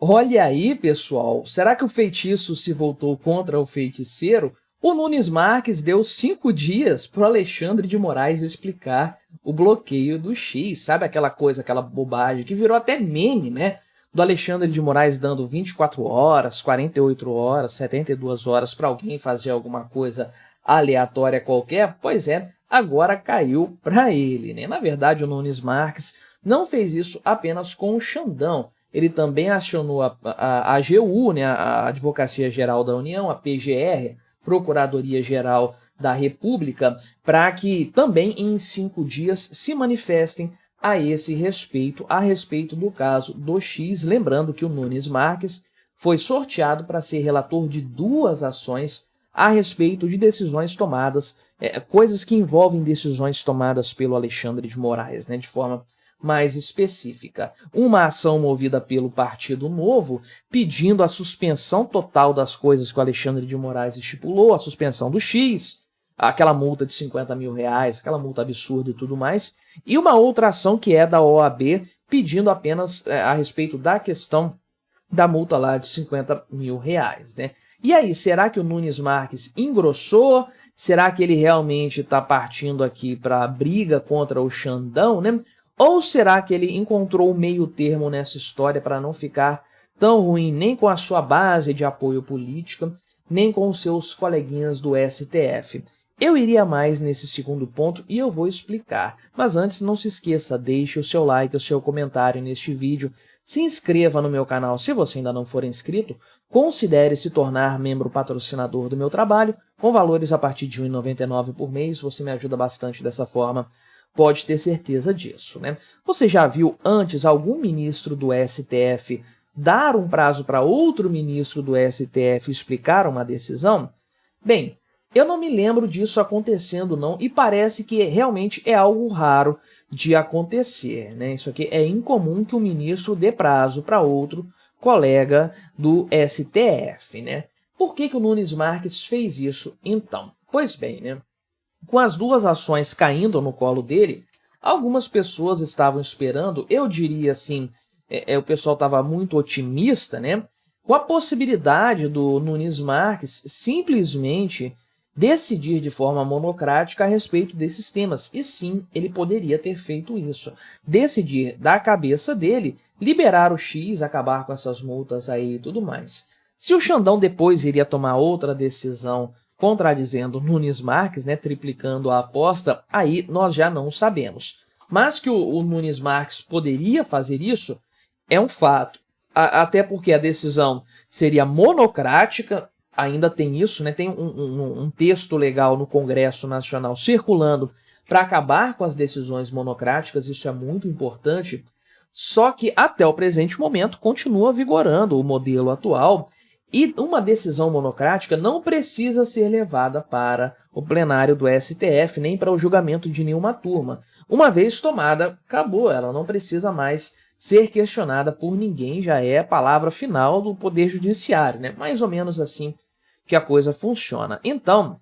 Olha aí, pessoal, será que o feitiço se voltou contra o feiticeiro? O Nunes Marques deu 5 dias para o Alexandre de Moraes explicar o bloqueio do X. Sabe aquela coisa, aquela bobagem que virou até meme, né? Do Alexandre de Moraes dando 24 horas, 48 horas, 72 horas para alguém fazer alguma coisa aleatória qualquer. Pois é, agora caiu para ele, né? Na verdade, o Nunes Marques não fez isso apenas com o Xandão. Ele também acionou a AGU, né, a Advocacia Geral da União, a PGR, Procuradoria-Geral da República, para que também em 5 dias se manifestem a respeito do caso do X. Lembrando que o Nunes Marques foi sorteado para ser relator de 2 ações a respeito de decisões tomadas, coisas que envolvem decisões tomadas pelo Alexandre de Moraes, né, de forma mais específica. Uma ação movida pelo Partido Novo, pedindo a suspensão total das coisas que o Alexandre de Moraes estipulou, a suspensão do X, aquela multa de 50 mil reais, aquela multa absurda e tudo mais, e uma outra ação que é da OAB, pedindo apenas a respeito da questão da multa lá de 50 mil reais, né? E aí, será que o Nunes Marques engrossou? Será que ele realmente está partindo aqui para a briga contra o Xandão, né? Ou será que ele encontrou o meio termo nessa história para não ficar tão ruim nem com a sua base de apoio política, nem com os seus coleguinhas do STF? Eu iria mais nesse segundo ponto e eu vou explicar. Mas antes, não se esqueça, deixe o seu like, o seu comentário neste vídeo, se inscreva no meu canal se você ainda não for inscrito, considere se tornar membro patrocinador do meu trabalho, com valores a partir de R$ 1,99 por mês, você me ajuda bastante dessa forma. Pode ter certeza disso, né? Você já viu antes algum ministro do STF dar um prazo para outro ministro do STF explicar uma decisão? Bem, eu não me lembro disso acontecendo não, e parece que realmente é algo raro de acontecer, né? Isso aqui é incomum que o ministro dê prazo para outro colega do STF, né? Por que o Nunes Marques fez isso então? Pois bem, né? Com as 2 ações caindo no colo dele, algumas pessoas estavam esperando, eu diria assim, o pessoal estava muito otimista, né? Com a possibilidade do Nunes Marques simplesmente decidir de forma monocrática a respeito desses temas. E sim, ele poderia ter feito isso. Decidir da cabeça dele, liberar o X, acabar com essas multas aí e tudo mais. Se o Xandão depois iria tomar outra decisão contradizendo Nunes Marques, né, triplicando a aposta, aí nós já não sabemos. Mas que o Nunes Marques poderia fazer isso é um fato. Até porque a decisão seria monocrática, ainda tem isso, né, tem um texto legal no Congresso Nacional circulando para acabar com as decisões monocráticas, isso é muito importante, só que até o presente momento continua vigorando o modelo atual. E uma decisão monocrática não precisa ser levada para o plenário do STF, nem para o julgamento de nenhuma turma. Uma vez tomada, acabou, ela não precisa mais ser questionada por ninguém, já é a palavra final do Poder Judiciário, né? Mais ou menos assim que a coisa funciona. Então,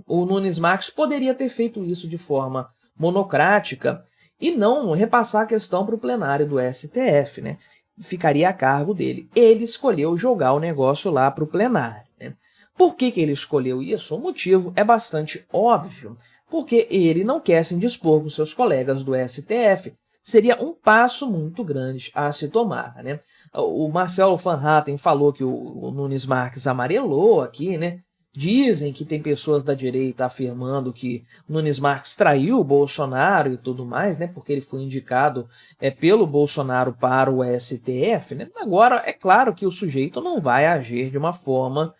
o Nunes Marques poderia ter feito isso de forma monocrática e não repassar a questão para o plenário do STF, né? Ficaria a cargo dele. Ele escolheu jogar o negócio lá para o plenário, né? Por que ele escolheu isso? O motivo é bastante óbvio, porque ele não quer se indispor com seus colegas do STF. Seria um passo muito grande a se tomar, né? O Marcelo Van Hatten falou que o Nunes Marques amarelou aqui, né? Dizem que tem pessoas da direita afirmando que Nunes Marques traiu o Bolsonaro e tudo mais, né? Porque ele foi indicado pelo Bolsonaro para o STF, né? Agora, é claro que o sujeito não vai agir de uma forma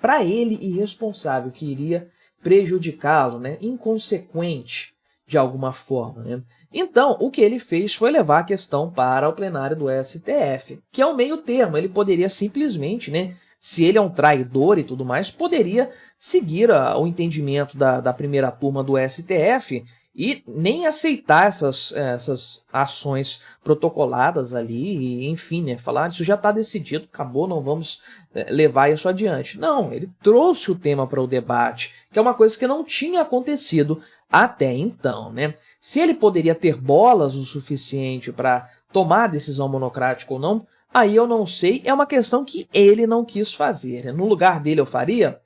para ele irresponsável, que iria prejudicá-lo, né? Inconsequente de alguma forma, né? Então, o que ele fez foi levar a questão para o plenário do STF, que é um meio termo. Ele poderia simplesmente, né? Se ele é um traidor e tudo mais, poderia seguir o entendimento da primeira turma do STF e nem aceitar essas ações protocoladas ali, e, enfim, né, falar isso já está decidido, acabou, não vamos levar isso adiante. Não, ele trouxe o tema para o debate, que é uma coisa que não tinha acontecido até então, né? Se ele poderia ter bolas o suficiente para tomar a decisão monocrática ou não, aí eu não sei, é uma questão que ele não quis fazer, né? No lugar dele eu faria?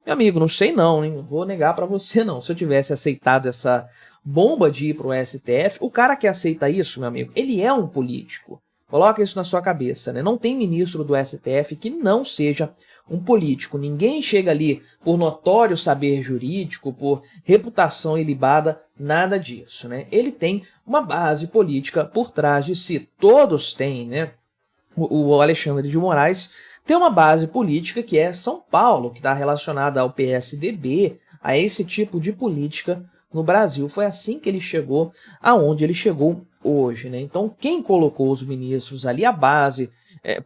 Meu amigo, não sei não, hein? Não vou negar para você não. Se eu tivesse aceitado essa bomba de ir pro STF, o cara que aceita isso, meu amigo, ele é um político. Coloca isso na sua cabeça, né? Não tem ministro do STF que não seja um político. Ninguém chega ali por notório saber jurídico, por reputação ilibada, nada disso, né? Ele tem uma base política por trás de si. Todos têm, né? O Alexandre de Moraes tem uma base política que é São Paulo, que está relacionada ao PSDB, a esse tipo de política no Brasil. Foi assim que ele chegou aonde ele chegou hoje, né? Então, quem colocou os ministros ali, a base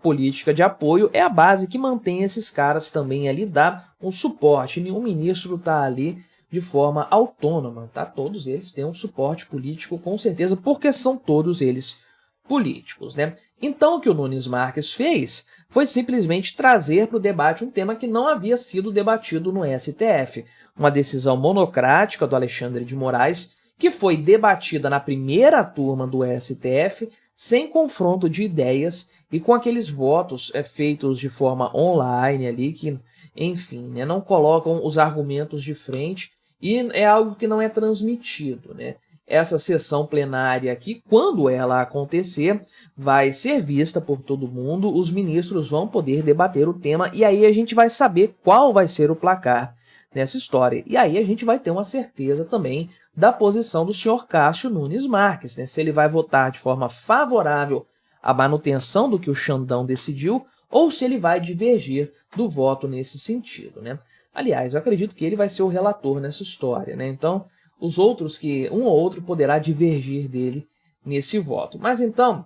política de apoio, é a base que mantém esses caras também ali, dá um suporte. Nenhum ministro está ali de forma autônoma, tá? Todos eles têm um suporte político, com certeza, porque são todos eles políticos, né? Então, o que o Nunes Marques fez foi simplesmente trazer para o debate um tema que não havia sido debatido no STF, uma decisão monocrática do Alexandre de Moraes, que foi debatida na primeira turma do STF, sem confronto de ideias e com aqueles votos feitos de forma online ali, que, enfim, né, não colocam os argumentos de frente e é algo que não é transmitido, né? Essa sessão plenária aqui, quando ela acontecer, vai ser vista por todo mundo, os ministros vão poder debater o tema e aí a gente vai saber qual vai ser o placar nessa história. E aí a gente vai ter uma certeza também da posição do senhor Cássio Nunes Marques, né? Se ele vai votar de forma favorável à manutenção do que o Xandão decidiu ou se ele vai divergir do voto nesse sentido, né? Aliás, eu acredito que ele vai ser o relator nessa história, né? Então, os outros que um ou outro poderá divergir dele nesse voto. Mas então,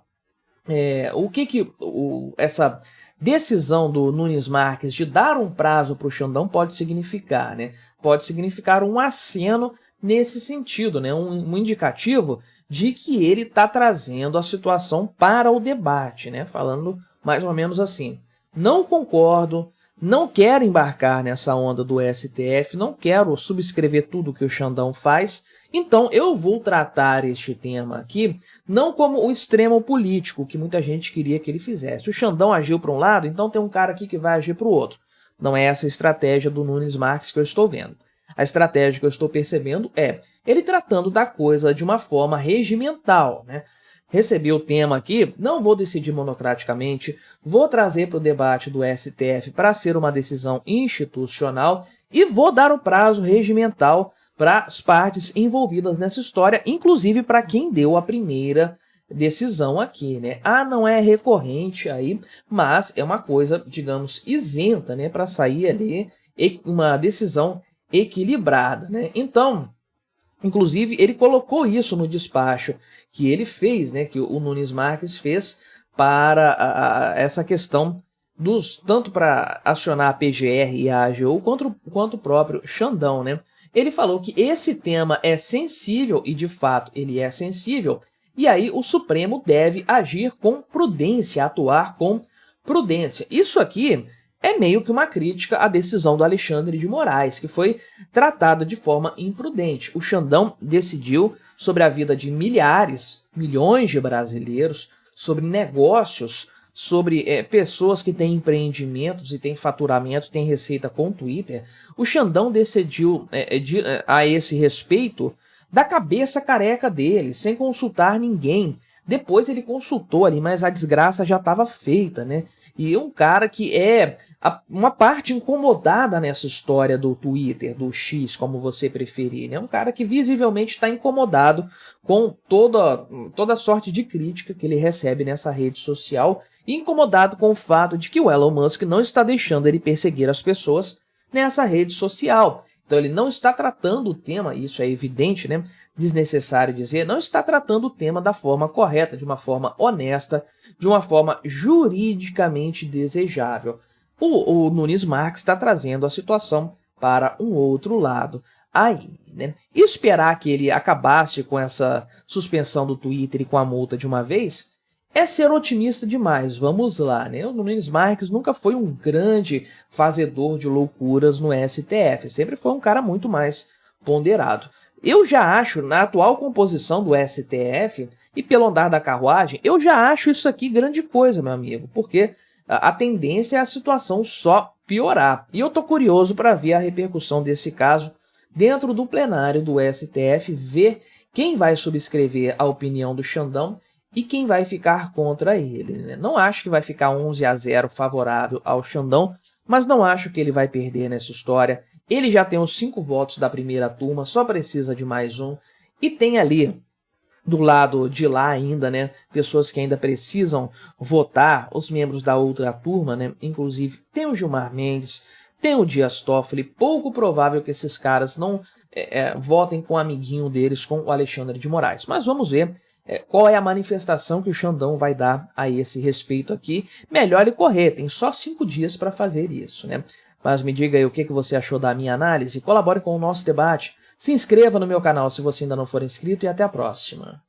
essa decisão do Nunes Marques de dar um prazo para o Xandão pode significar, né? Pode significar um aceno nesse sentido, né? Um indicativo de que ele está trazendo a situação para o debate, né? Falando mais ou menos assim, não concordo, não quero embarcar nessa onda do STF, não quero subscrever tudo que o Xandão faz, então eu vou tratar este tema aqui não como o extremo político que muita gente queria que ele fizesse. O Xandão agiu para um lado, então tem um cara aqui que vai agir para o outro. Não é essa a estratégia do Nunes Marques que eu estou vendo. A estratégia que eu estou percebendo é ele tratando da coisa de uma forma regimental, né? Recebi o tema aqui, não vou decidir monocraticamente, vou trazer para o debate do STF para ser uma decisão institucional e vou dar o prazo regimental para as partes envolvidas nessa história, inclusive para quem deu a primeira decisão aqui, né? Não é recorrente aí, mas é uma coisa, digamos, isenta, né, para sair ali uma decisão equilibrada, né? Então, inclusive, ele colocou isso no despacho que ele fez, né, que o Nunes Marques fez para essa questão tanto para acionar a PGR e a AGU quanto o próprio Xandão, né? Ele falou que esse tema é sensível, e de fato ele é sensível, e aí o Supremo deve agir com prudência, atuar com prudência. Isso aqui é meio que uma crítica à decisão do Alexandre de Moraes, que foi tratada de forma imprudente. O Xandão decidiu sobre a vida de milhões de brasileiros, sobre negócios, sobre pessoas que têm empreendimentos e têm faturamento, têm receita com o Twitter. O Xandão decidiu a esse respeito da cabeça careca dele, sem consultar ninguém. Depois ele consultou ali, mas a desgraça já estava feita, né? E um cara que é uma parte incomodada nessa história do Twitter, do X, como você preferir, né? Um cara que visivelmente está incomodado com toda sorte de crítica que ele recebe nessa rede social e incomodado com o fato de que o Elon Musk não está deixando ele perseguir as pessoas nessa rede social. Então ele não está tratando o tema, isso é evidente, né? Desnecessário dizer, não está tratando o tema da forma correta, de uma forma honesta, de uma forma juridicamente desejável. O Nunes Marques está trazendo a situação para um outro lado aí, né? Esperar que ele acabasse com essa suspensão do Twitter e com a multa de uma vez é ser otimista demais. Vamos lá, né? O Nunes Marques nunca foi um grande fazedor de loucuras no STF, sempre foi um cara muito mais ponderado. Eu já acho, na atual composição do STF, E pelo andar da carruagem, eu já acho isso aqui grande coisa, meu amigo, porque a tendência é a situação só piorar. E eu tô curioso para ver a repercussão desse caso dentro do plenário do STF, ver quem vai subscrever a opinião do Xandão e quem vai ficar contra ele, né? Não acho que vai ficar 11-0 favorável ao Xandão, mas não acho que ele vai perder nessa história. Ele já tem os 5 votos da primeira turma, só precisa de mais um. E tem ali, do lado de lá ainda, né, pessoas que ainda precisam votar, os membros da outra turma, né, inclusive tem o Gilmar Mendes, tem o Dias Toffoli, pouco provável que esses caras não votem com o amiguinho deles, com o Alexandre de Moraes. Mas vamos ver qual é a manifestação que o Xandão vai dar a esse respeito aqui. Melhor ele correr, tem só 5 dias para fazer isso, né? Mas me diga aí o que você achou da minha análise, colabore com o nosso debate, se inscreva no meu canal se você ainda não for inscrito e até a próxima.